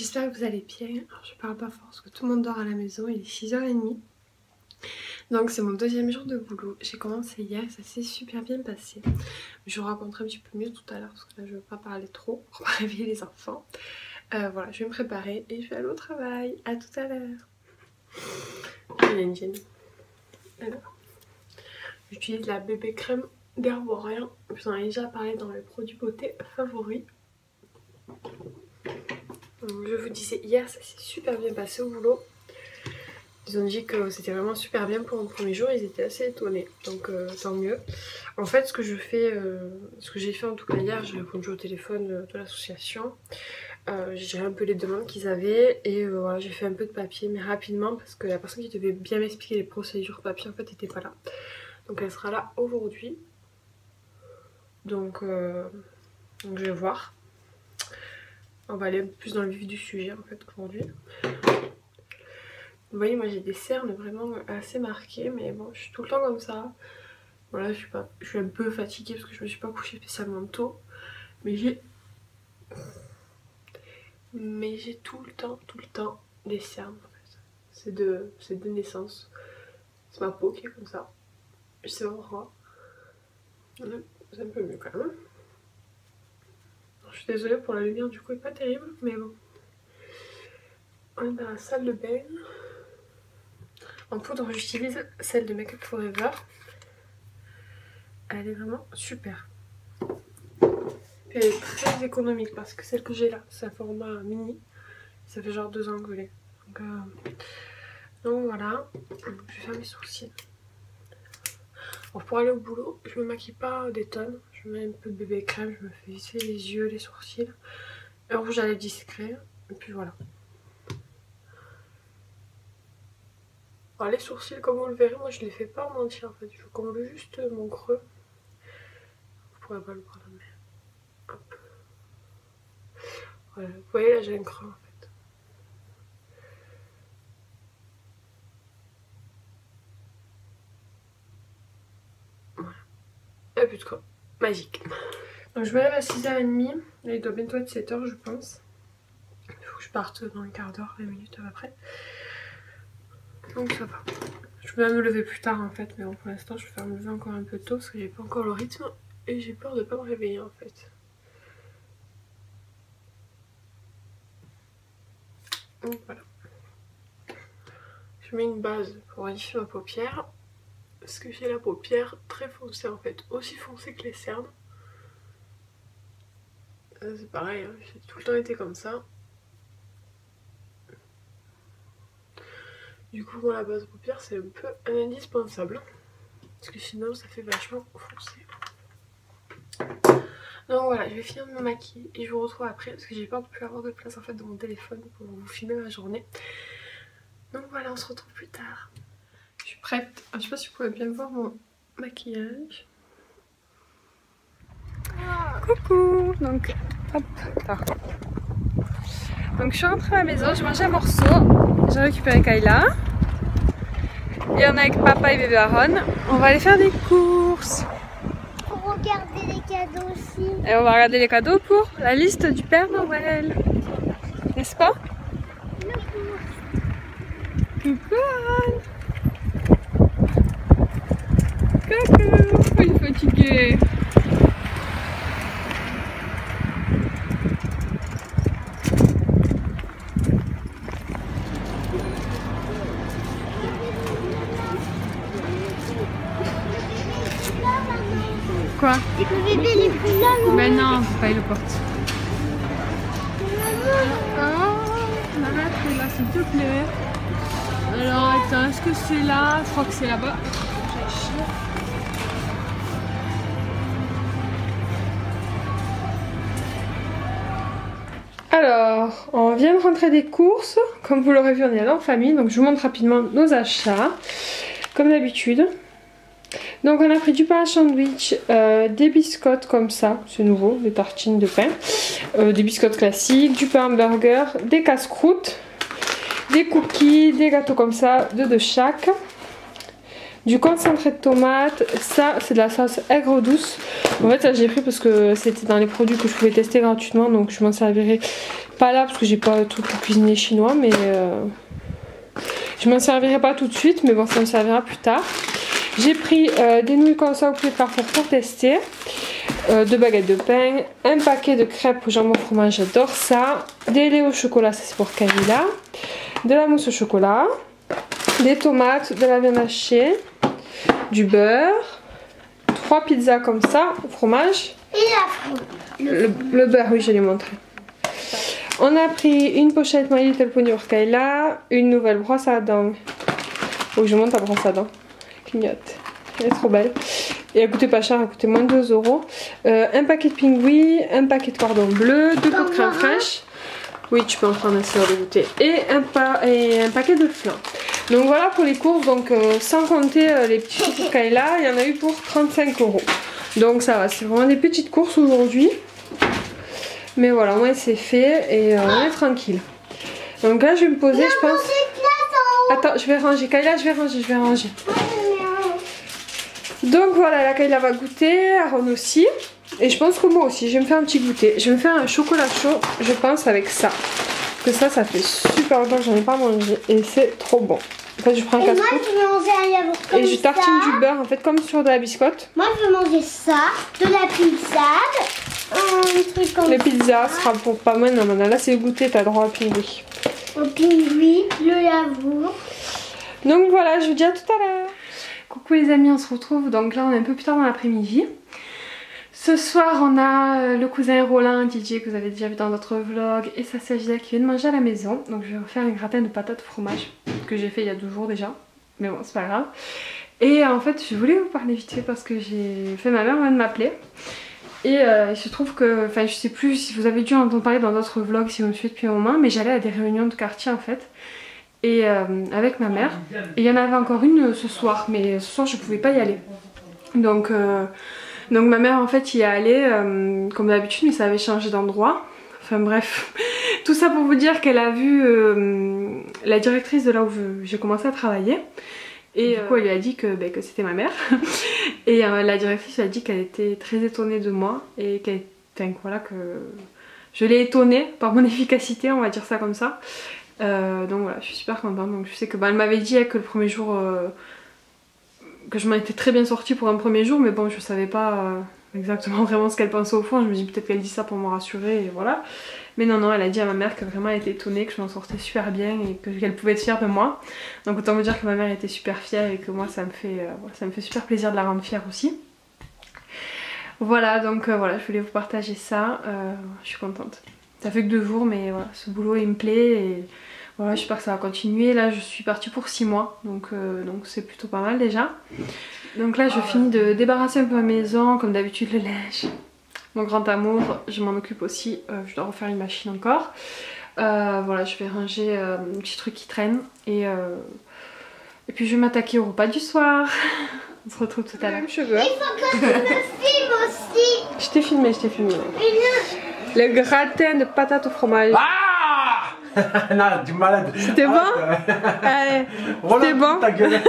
j'espère que vous allez bien. Alors, je parle pas fort parce que tout le monde dort à la maison, il est 6h30. Donc c'est mon deuxième jour de boulot. J'ai commencé hier, ça s'est super bien passé. Je vous raconterai un petit peu mieux tout à l'heure parce que là je veux pas parler trop pour pas réveiller les enfants. Voilà, je vais me préparer et je vais aller au travail. À tout à l'heure. Il y a une gêne. Alors, j'utilise la bébé crème d'Herborian. Je vous en ai déjà parlé dans mes produits beauté favoris. Donc, je vous disais hier, ça s'est super bien passé au boulot. Ils ont dit que c'était vraiment super bien pour mon premier jour, ils étaient assez étonnés, donc tant mieux. En fait, ce que j'ai fait en tout cas hier, j'ai répondu au téléphone de l'association. J'ai géré un peu les demandes qu'ils avaient et voilà, j'ai fait un peu de papier, mais rapidement parce que la personne qui devait bien m'expliquer les procédures papier en fait n'était pas là. Donc elle sera là aujourd'hui. Donc je vais voir. On va aller un peu plus dans le vif du sujet en fait aujourd'hui. Vous voyez, moi j'ai des cernes vraiment assez marquées, mais bon, je suis tout le temps comme ça. Voilà, je suis un peu fatiguée parce que je me suis pas couchée spécialement tôt. Mais j'ai tout le temps des cernes en fait. C'est de naissance. C'est ma peau qui est comme ça. Je sais pas pourquoi. C'est un peu mieux quand même. Je suis désolée pour la lumière, du coup elle est pas terrible, mais bon. On est dans la salle de bain. En poudre, j'utilise celle de Make Up For Ever. Elle est vraiment super. Elle est très économique parce que celle que j'ai là, c'est un format mini. Ça fait genre 2 ans que je l'ai. Donc voilà. Je vais faire mes sourcils. Alors pour aller au boulot, je me maquille pas des tonnes. Je mets un peu de bébé crème, je me fais visser les yeux, les sourcils. Un rouge à lèvres discret. Et puis voilà. Alors les sourcils, comme vous le verrez, moi je les fais pas en entier en fait. Je comble juste mon creux. Vous pourrez pas le voir là, mais hop. Voilà, vous voyez là j'ai un creux en fait. Voilà. Et plus de creux. Magique. Donc je me lève à 6h30. Là il doit bientôt être 7h je pense. Il faut que je parte dans un quart d'heure, 20 minutes à peu près. Donc ça va. Je peux même me lever plus tard en fait, mais bon pour l'instant je vais faire me lever encore un peu tôt parce que j'ai pas encore le rythme et j'ai peur de pas me réveiller en fait. Donc voilà. Je mets une base pour modifier ma paupière parce que j'ai la paupière très foncée en fait, aussi foncée que les cernes. C'est pareil, hein, j'ai tout le temps été comme ça. Du coup, moi, la base de paupières, c'est un peu un indispensable. Parce que sinon, ça fait vachement foncé. Donc voilà, je vais finir de me maquiller et je vous retrouve après. Parce que j'ai peur de plus avoir de place en fait dans mon téléphone pour vous filmer ma journée. Donc voilà, on se retrouve plus tard. Je suis prête. Je sais pas si vous pouvez bien voir mon maquillage. Coucou. Donc, hop. Donc je suis rentrée à la maison, j'ai mangé un morceau. J'ai récupéré Kayla. Et on est avec papa et bébé Aaron. On va aller faire des courses. Pour regarder les cadeaux aussi. Et on va regarder les cadeaux pour la liste du Père Noël. N'est-ce pas? Coucou Aaron. Coucou. Il est fatigué. Quoi? Et que bébé il est plus là, non? Ben non, faut pas il le porte. Oh, arrête là s'il te plaît. Alors attends, est-ce que c'est là? Je crois que c'est là-bas. Alors, on vient de rentrer des courses. Comme vous l'aurez vu, on est allé en famille. Donc je vous montre rapidement nos achats. Comme d'habitude. Donc on a pris du pain à sandwich, des biscottes comme ça, c'est nouveau, des tartines de pain, des biscottes classiques, du pain hamburger, des casse-croûtes, des cookies, des gâteaux comme ça, de chaque, du concentré de tomate, ça c'est de la sauce aigre douce. En fait ça j'ai pris parce que c'était dans les produits que je pouvais tester gratuitement, donc je m'en servirai Pas là parce que j'ai pas tout pour cuisiner chinois, mais je m'en servirai pas tout de suite, mais bon, ça me servira plus tard. J'ai pris des nouilles comme ça au poulet de Carrefour pour tester, 2 baguettes de pain, un paquet de crêpes au jambon fromage, j'adore ça, des laits au chocolat, ça c'est pour Camilla, de la mousse au chocolat, des tomates, de la viande hachée, du beurre, 3 pizzas comme ça, au fromage, Et le beurre, oui je l'ai montré. On a pris une pochette My Little Pony pour Kayla, une nouvelle brosse à dents. Faut que je monte la brosse à dents. Clignote. Elle est trop belle. Et elle coûtait pas cher, elle coûtait moins de 2 €. Un paquet de pingouis, un paquet de cordon bleu, 2 pots de crème fraîche. Oui, tu peux en prendre un sur le goûter. Et un paquet de flan. Donc voilà pour les courses. Donc sans compter les petits trucs pour Kayla, il y en a eu pour 35 €. Donc ça va, c'est vraiment des petites courses aujourd'hui. Mais voilà, au moins c'est fait et on est tranquille. Donc là je vais me poser, je pense. Attends, je vais ranger. Kayla, je vais ranger. Donc voilà, la Kayla va goûter, Aaron aussi. Et je pense que moi aussi, je vais me faire un petit goûter. Je vais me faire un chocolat chaud, je pense, avec ça. Parce que ça fait super longtemps que j'en ai pas mangé. Et c'est trop bon. En fait, je prends un casse-croûte et je tartine du beurre, en fait, comme sur de la biscotte. Moi, je veux manger ça, de la pizza, un truc comme ça. Les pizzas sera pour pas mal. Non, maintenant, là, c'est le goûter, t'as droit au pingouin. Au pingouin, le yaourt. Donc voilà, je vous dis à tout à l'heure. Coucou les amis, on se retrouve. Donc là, on est un peu plus tard dans l'après-midi. Ce soir, on a le cousin Roland, DJ, que vous avez déjà vu dans d'autres vlogs, et sa Sajida qui vient de manger à la maison. Donc je vais refaire un gratin de patates au fromage que j'ai fait il y a 2 jours déjà. Mais bon, c'est pas grave. Et en fait, je voulais vous parler vite fait parce que j'ai fait, ma mère vient de m'appeler. Et il se trouve que, enfin je sais plus si vous avez dû entendre parler dans d'autres vlogs, si vous me suivez depuis un moment, mais j'allais à des réunions de quartier en fait. Et avec ma mère. Et il y en avait encore une ce soir, mais ce soir je pouvais pas y aller. Donc ma mère en fait y est allée comme d'habitude, mais ça avait changé d'endroit. Enfin bref, tout ça pour vous dire qu'elle a vu la directrice de là où j'ai commencé à travailler. Et du coup elle lui a dit que c'était ma mère. Et la directrice lui a dit qu'elle était très étonnée de moi. Et qu'elle, enfin, voilà, que je l'ai étonnée par mon efficacité, on va dire ça comme ça. Donc voilà, je suis super contente. Donc je sais que elle m'avait dit que le premier jour que je m'en étais très bien sortie pour un premier jour, mais bon je savais pas exactement vraiment ce qu'elle pensait au fond. Je me dis peut-être qu'elle dit ça pour me rassurer et voilà. Mais non, elle a dit à ma mère que vraiment elle était étonnée, que je m'en sortais super bien et qu'elle pouvait être fière de moi. Donc autant vous dire que ma mère était super fière et que moi ça me fait super plaisir de la rendre fière aussi. Voilà, donc voilà, je voulais vous partager ça. Je suis contente. Ça fait que 2 jours, mais voilà, ce boulot il me plaît et voilà, j'espère que ça va continuer. Là je suis partie pour 6 mois, donc c'est plutôt pas mal déjà. Donc là je finis de débarrasser un peu ma maison, comme d'habitude le linge. Mon grand amour, je m'en occupe aussi, je dois refaire une machine encore. Voilà, je vais ranger un petit truc qui traîne et puis je vais m'attaquer au repas du soir. On se retrouve tout à l'heure. Cheveux. Il faut que tu me filmes aussi. Je t'ai filmé, Le gratin de patates au fromage. Ah non, du malade. C'était bon? Allez, c'était bon? Ta gueule.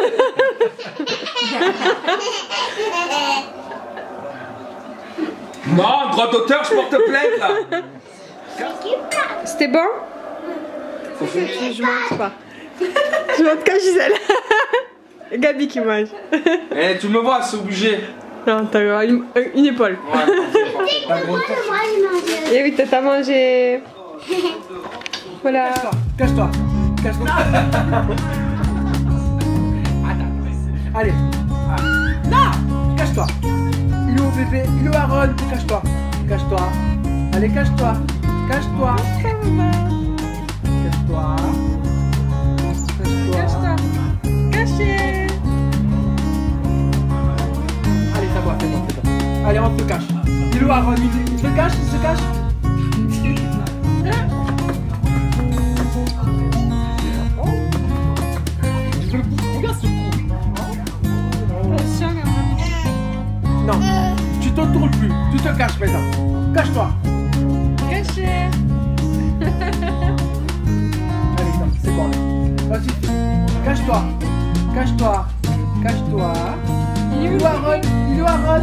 Non, droit d'auteur, je porte plainte là. C'était bon? Je mange pas. Je montre qu'à Gisèle. Gabi qui mange. Eh, tu me vois, c'est obligé. Non, t'as une épaule. Ouais, Et oui, t'as mangé. Voilà. Cache-toi. Cache-toi. Attends. Allez. Ah. Non. Cache-toi. Il est où bébé? Il est où Aaron? Cache-toi. Cache-toi. Allez, cache-toi. Cache-toi. Cache-toi. Cache-toi. Caché. Allez, ça va, c'est bon. Allez, on se cache. Il est où Aaron? Il se cache? Il se cache? Regarde ce coup. Non, tu te tournes plus. Tu te caches maintenant. Cache-toi. Caché. Allez, non, c'est bon. Vas-y. Cache-toi. Cache-toi. Cache-toi. Il est où Aaron? Il est où Aaron?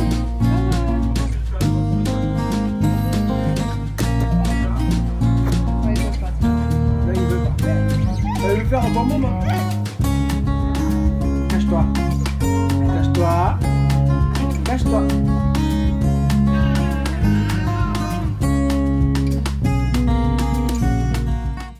un moment.